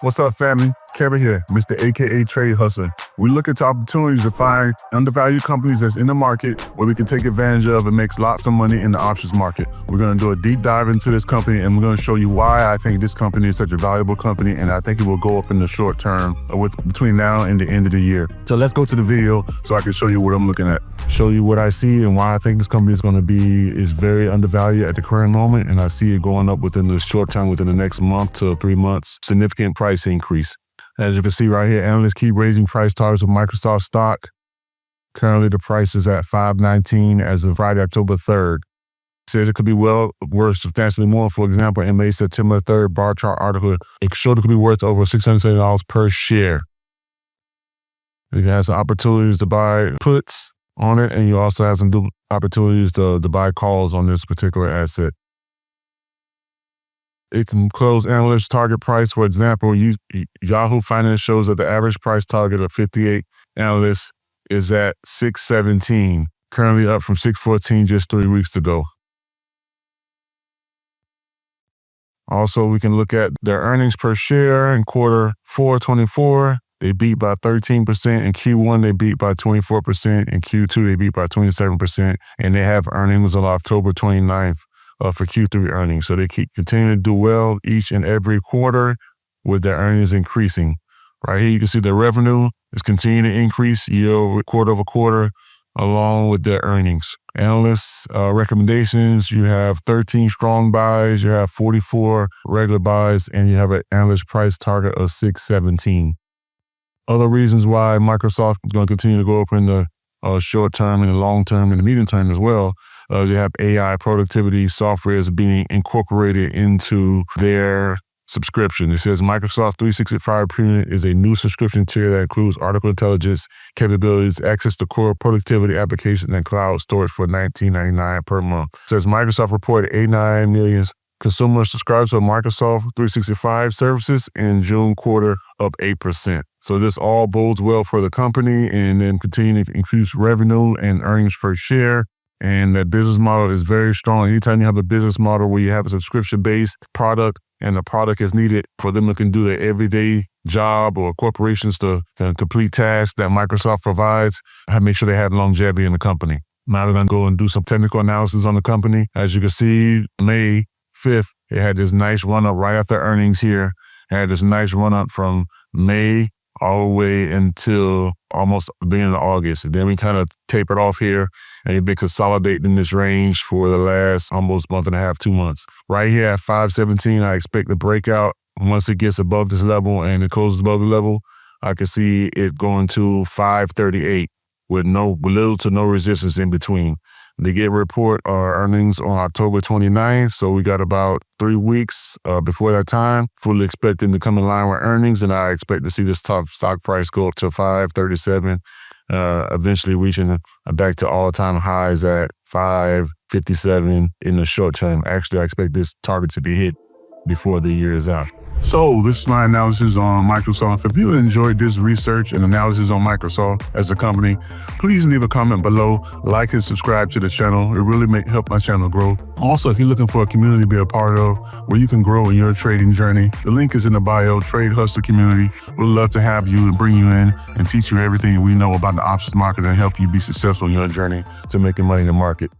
What's up, family? Kevin here, Mr. AKA Trade Hustler. We look into opportunities to find undervalued companies that's in the market where we can take advantage of and make lots of money in the options market. We're going to do a deep dive into this company, and we're going to show you why I think this company is such a valuable company, and I think it will go up in the short term between now and the end of the year. So let's go to the video so I can show you what I'm looking at. Show you what I see and why I think this company is very undervalued at the current moment, and I see it going up within the short term, within the next month to 3 months. Significant price increase. As you can see right here, analysts keep raising price targets of Microsoft stock. Currently, the price is at $5.19 as of Friday, October 3rd. Says it could be well worth substantially more. For example, in May, September 3rd bar chart article, it showed it could be worth over $670 per share. It has opportunities to buy puts on it, and you also have some opportunities to buy calls on this particular asset. It can close analyst target price. For example, Yahoo Finance shows that the average price target of 58 analysts is at $6.17, currently up from $6.14 just 3 weeks ago. Also, we can look at their earnings per share in quarter 4/24. They beat by 13%. In Q1, they beat by 24%. In Q2, they beat by 27%. And they have earnings on October 29th. For Q3 earnings. So they keep continuing to do well each and every quarter with their earnings increasing. Right here, you can see their revenue is continuing to increase quarter over quarter along with their earnings. Analysts recommendations, you have 13 strong buys, you have 44 regular buys, and you have an analyst price target of $6.17. Other reasons why Microsoft is going to continue to go up in the short term and the long term and the medium term as well. You have AI productivity software is being incorporated into their subscription. It says Microsoft 365 Premium is a new subscription tier that includes article intelligence capabilities, access to core productivity applications, and cloud storage for $19.99 per month. It says Microsoft reported 89 million consumers subscribed to Microsoft 365 services in June quarter, up 8%. So this all bodes well for the company and then continue to increase revenue and earnings per share. And that business model is very strong. Anytime you have a business model where you have a subscription-based product and the product is needed for them to do their everyday job or corporations to complete tasks that Microsoft provides, make sure they have longevity in the company. Now we're going to go and do some technical analysis on the company. As you can see, May 5th, it had this nice run-up right after earnings here. It had this nice run-up from May all the way until almost the beginning of August. And then we kind of tapered off here, and you've been consolidating in this range for the last almost month and a half, 2 months. Right here at $5.17, I expect the breakout. Once it gets above this level and it closes above the level, I can see it going to $5.38 with little to no resistance in between. They get report earnings on October 29th, so we got about 3 weeks before that time. Fully expecting to come in line with earnings, and I expect to see this top stock price go up to $5.37, eventually reaching back to all-time highs at $5.57 in the short term. Actually, I expect this target to be hit before the year is out. So this is my analysis on Microsoft. If you enjoyed this research and analysis on Microsoft as a company, please leave a comment below, like and subscribe to the channel. It really help my channel grow. Also, if you're looking for a community to be a part of where you can grow in your trading journey, the link is in the bio, Trade Hustler Community. We'd love to have you and bring you in and teach you everything we know about the options market and help you be successful in your journey to making money in the market.